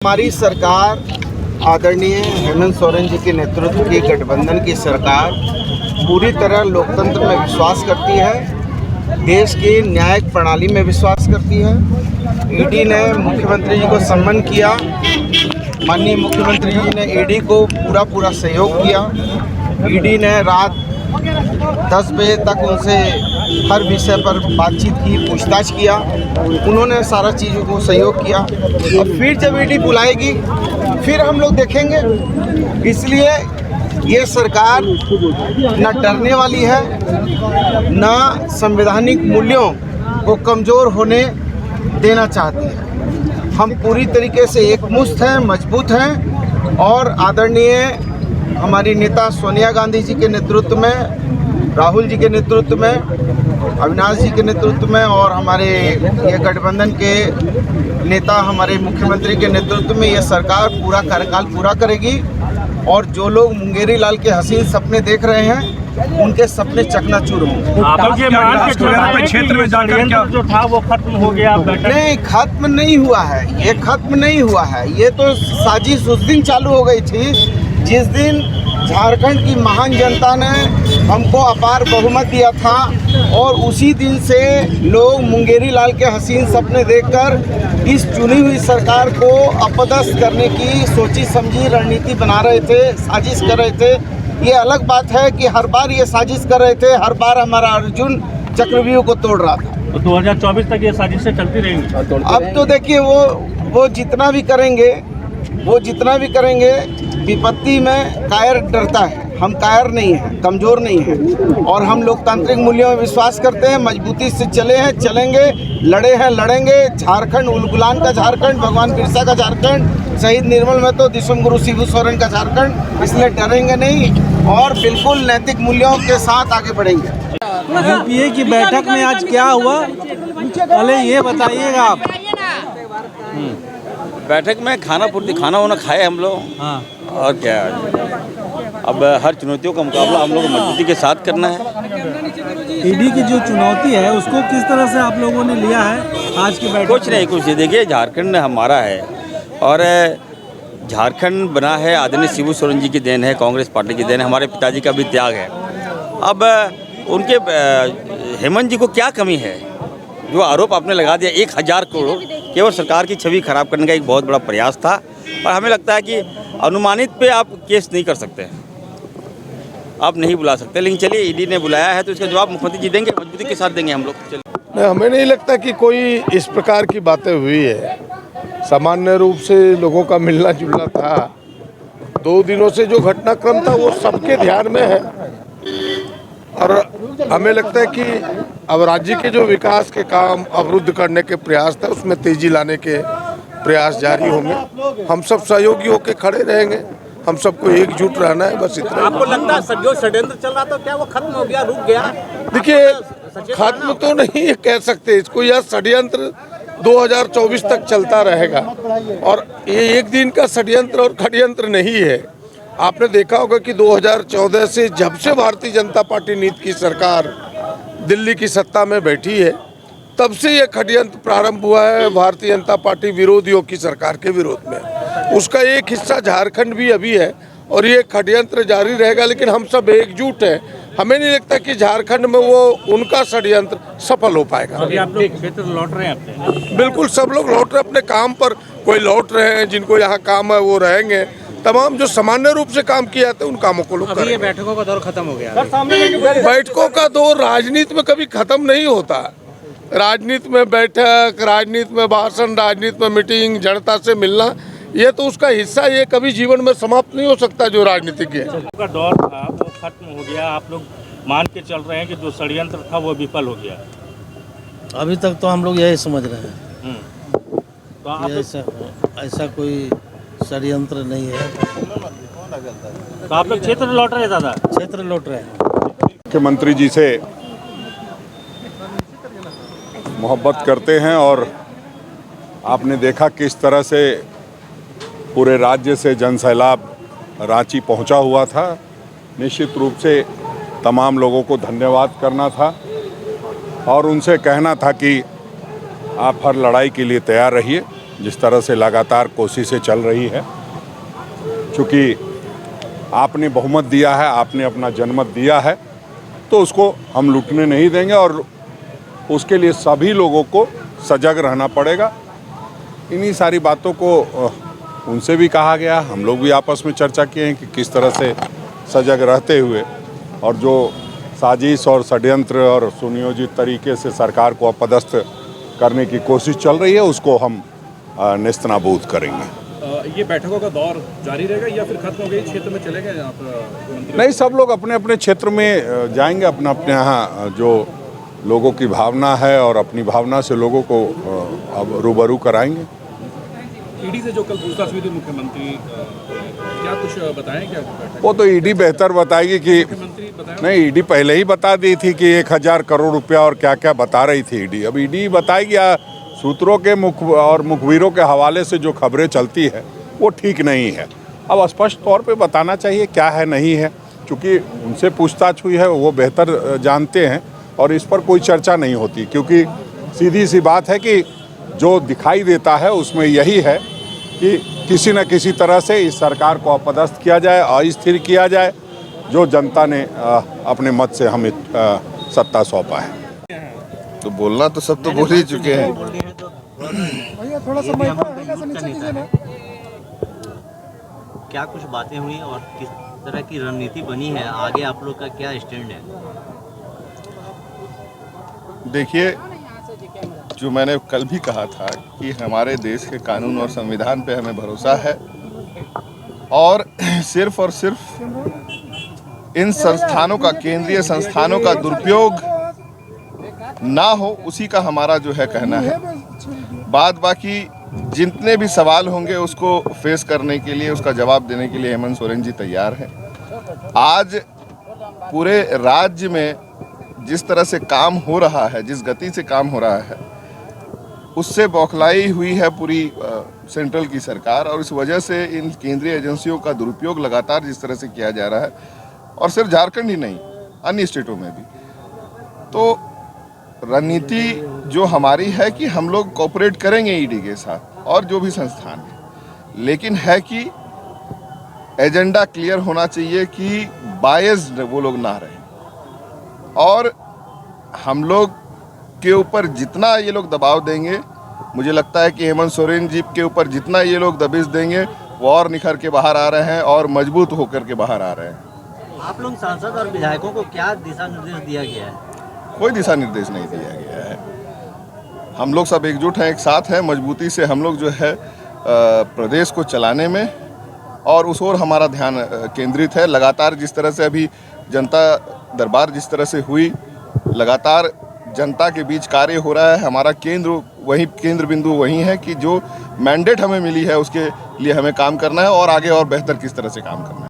हमारी सरकार आदरणीय हेमंत सोरेन जी के नेतृत्व की गठबंधन की सरकार पूरी तरह लोकतंत्र में विश्वास करती है, देश की न्यायिक प्रणाली में विश्वास करती है। ईडी ने मुख्यमंत्री जी को सम्मन किया, माननीय मुख्यमंत्री जी ने ईडी को पूरा सहयोग किया। ईडी ने रात 10 बजे तक उनसे हर विषय पर बातचीत की, पूछताछ किया, उन्होंने सारा चीज़ों को सहयोग किया। और फिर जब ईडी बुलाएगी फिर हम लोग देखेंगे। इसलिए ये सरकार न डरने वाली है, न संवैधानिक मूल्यों को कमज़ोर होने देना चाहती है। हम पूरी तरीके से एकमुश्त हैं, मजबूत हैं और आदरणीय हमारी नेता सोनिया गांधी जी के नेतृत्व में, राहुल जी के नेतृत्व में, अविनाश जी के नेतृत्व में और हमारे ये गठबंधन के नेता हमारे मुख्यमंत्री के नेतृत्व में ये सरकार पूरा कार्यकाल पूरा करेगी। और जो लोग मुंगेरी लाल के हसीन सपने देख रहे हैं उनके सपने चकनाचूर होंगे। क्षेत्र में जो था वो खत्म हो गया? नहीं, खत्म नहीं हुआ है, ये खत्म नहीं हुआ है। ये तो साजिश उस दिन चालू हो गई थी जिस दिन झारखंड की महान जनता ने हमको अपार बहुमत दिया था और उसी दिन से लोग मुंगेरी लाल के हसीन सपने देखकर इस चुनी हुई सरकार को अपदस्थ करने की सोची समझी रणनीति बना रहे थे, साजिश कर रहे थे। ये अलग बात है कि हर बार ये साजिश कर रहे थे, हर बार हमारा अर्जुन चक्रव्यूह को तोड़ रहा था। तो 2024 तक ये साजिशें चलती रहेंगी? अब तो देखिए वो जितना भी करेंगे विपत्ति में कायर डरता है। हम कायर नहीं हैं, कमज़ोर नहीं हैं और हम लोकतांत्रिक मूल्यों में विश्वास करते हैं। मजबूती से चले हैं, चलेंगे, लड़े हैं, लड़ेंगे। झारखंड उलगुलान का झारखंड, भगवान बिरसा का झारखंड, शहीद निर्मल महतो, दिसम गुरु शिबू सोरेन का झारखंड। इसलिए डरेंगे नहीं और बिल्कुल नैतिक मूल्यों के साथ आगे बढ़ेंगे। यूपीए की बैठक में आज क्या हुआ, पहले ये बताइएगा आप। बैठक में खाना वाना खाए हम लोग। हाँ। और क्या, अब हर चुनौतियों का मुकाबला हम लोग को मजबूती के साथ करना है। ईडी की जो चुनौती है उसको किस तरह से आप लोगों ने लिया है आज की बैठक? कुछ नहीं, देखिए झारखंड हमारा है और झारखंड बना है आदरणीय शिबू सोरेन जी की देन है, कांग्रेस पार्टी की देन है, हमारे पिताजी का भी त्याग है। अब उनके हेमंत जी को क्या कमी है? जो आरोप आपने लगा दिया 1000 करोड़, केवल सरकार की छवि खराब करने का एक बहुत बड़ा प्रयास था और हमें लगता है कि अनुमानित पे आप केस नहीं कर सकते, आप नहीं बुला सकते। लेकिन चलिए, ईडी ने बुलाया है तो इसका जवाब मुख्यमंत्री जी देंगे, मजबूती के साथ देंगे हम लोग। चलिए, हमें नहीं लगता कि कोई इस प्रकार की बातें हुई है। सामान्य रूप से लोगों का मिलना जुलना था। 2 दिनों से जो घटनाक्रम था वो सबके ध्यान में है और हमें लगता है कि अब राज्य के जो विकास के काम अवरुद्ध करने के प्रयास था उसमें तेजी लाने के प्रयास जारी होंगे। हम सब सहयोगी होकर खड़े रहेंगे, हम सबको एकजुट रहना है, बस इतना। आपको लगता है जो षड्यंत्र चल रहा था क्या वो खत्म हो गया, रुक गया? देखिए, खत्म तो नहीं कह सकते इसको, यह षड्यंत्र 2024 तक चलता रहेगा और ये एक दिन का षड्यंत्र और षड्यंत्र नहीं है। आपने देखा होगा कि 2014 से जब से भारतीय जनता पार्टी नीति की सरकार दिल्ली की सत्ता में बैठी है तब से ये षड्यंत्र प्रारंभ हुआ है भारतीय जनता पार्टी विरोधियों की सरकार के विरोध में। उसका एक हिस्सा झारखंड भी अभी है और ये षड्यंत्र जारी रहेगा, लेकिन हम सब एकजुट हैं। हमें नहीं लगता कि झारखंड में वो उनका षड्यंत्र सफल हो पाएगा। अभी आप लोग क्षेत्र लौट रहे हैं अपने? बिल्कुल, सब लोग लौट रहे अपने काम पर। कोई लौट रहे हैं, जिनको यहाँ काम है वो रहेंगे। तमाम जो सामान्य रूप से काम किए जाते हैं उन कामों को लोग करेंगे। ये बैठकों का दौर खत्म हो गया। बैठकों का दौर राजनीति में कभी खत्म नहीं होता। राजनीति में बैठक, राजनीति में भाषण, राजनीति में मीटिंग, जनता से मिलना, ये तो उसका हिस्सा, ये कभी जीवन में समाप्त नहीं हो सकता जो राजनीतिज्ञ है। का दौर था वो खत्म हो गया, आप लोग मान के चल रहे हैं कि जो षड्यंत्र था वो विफल हो गया? अभी तक तो हम लोग यही समझ रहे हैं। तो आप ऐसा कोई षड्यंत्र नहीं है। तो आप लोग क्षेत्र लौट रहे हैं? दादा, क्षेत्र लौट रहे हैं। मुख्यमंत्री जी से मोहब्बत करते हैं और आपने देखा किस तरह से पूरे राज्य से जनसैलाब रांची पहुंचा हुआ था। निश्चित रूप से तमाम लोगों को धन्यवाद करना था और उनसे कहना था कि आप हर लड़ाई के लिए तैयार रहिए। जिस तरह से लगातार कोशिशें चल रही है, चूँकि आपने बहुमत दिया है, आपने अपना जनमत दिया है, तो उसको हम लूटने नहीं देंगे और उसके लिए सभी लोगों को सजग रहना पड़ेगा। इन्हीं सारी बातों को उनसे भी कहा गया, हम लोग भी आपस में चर्चा किए हैं कि किस तरह से सजग रहते हुए और जो साजिश और षड्यंत्र और सुनियोजित तरीके से सरकार को अपदस्थ करने की कोशिश चल रही है, उसको हम नेस्तनाबूद करेंगे। ये बैठकों का दौर जारी रहेगा या फिर खत्म हो गई, क्षेत्र में चले गए आप मंत्री? नहीं, सब लोग अपने अपने क्षेत्र में जाएंगे, अपना अपने यहाँ जो लोगों की भावना है और अपनी भावना से लोगों को अब रूबरू कराएंगे। ईडी से जो कल पूछताछ हुई थी मुख्यमंत्री, क्या कुछ बताएं क्या? वो तो ईडी बेहतर बताएगी कि मुख्यमंत्री बताएं। नहीं, ईडी पहले ही बता दी थी कि 1000 करोड़ रुपया और क्या क्या बता रही थी ईडी। अब ईडी बताएगी, सूत्रों के मुखबिरों के हवाले से जो खबरें चलती है वो ठीक नहीं है। अब स्पष्ट तौर पे बताना चाहिए क्या है नहीं है, क्योंकि उनसे पूछताछ हुई है, वो बेहतर जानते हैं और इस पर कोई चर्चा नहीं होती, क्योंकि सीधी सी बात है कि जो दिखाई देता है उसमें यही है कि किसी न किसी तरह से इस सरकार को अपदस्थ किया जाए, अस्थिर किया जाए, जो जनता ने अपने मत से हमें सत्ता सौंपा है। तो बोलना तो सब तो बोल ही चुके हैं। क्या कुछ बातें हुई और किस तरह की रणनीति बनी है, आगे आप लोग का क्या स्टैंड है? देखिए, जो मैंने कल भी कहा था कि हमारे देश के कानून और संविधान पे हमें भरोसा है और सिर्फ इन संस्थानों का, केंद्रीय संस्थानों का दुरुपयोग ना हो, उसी का हमारा जो है कहना है। बाद बाकी जितने भी सवाल होंगे उसको फेस करने के लिए, उसका जवाब देने के लिए हेमंत सोरेन जी तैयार हैं। आज पूरे राज्य में जिस तरह से काम हो रहा है, जिस गति से काम हो रहा है, उससे बौखलाई हुई है पूरी सेंट्रल की सरकार और इस वजह से इन केंद्रीय एजेंसियों का दुरुपयोग लगातार जिस तरह से किया जा रहा है, और सिर्फ झारखंड ही नहीं, अन्य स्टेटों में भी। तो रणनीति जो हमारी है कि हम लोग कोऑपरेट करेंगे ईडी के साथ और जो भी संस्थान है, लेकिन है कि एजेंडा क्लियर होना चाहिए कि बायस्ड वो लोग ना रहें, और हम लोग के ऊपर जितना ये लोग दबाव देंगे, मुझे लगता है कि हेमंत सोरेन जी के ऊपर जितना ये लोग दबिश देंगे, वो और निखर के बाहर आ रहे हैं और मजबूत होकर के बाहर आ रहे हैं। आप लोग सांसद और विधायकों को क्या दिशा निर्देश दिया गया है? कोई दिशा निर्देश नहीं दिया गया है। हम लोग सब एकजुट हैं, एक साथ हैं, मजबूती से हम लोग जो है प्रदेश को चलाने में, और उस ओर हमारा ध्यान केंद्रित है। लगातार जिस तरह से अभी जनता दरबार जिस तरह से हुई, लगातार जनता के बीच कार्य हो रहा है। हमारा केंद्र बिंदु वही है कि जो मैंडेट हमें मिली है उसके लिए हमें काम करना है और आगे और बेहतर किस तरह से काम करना है।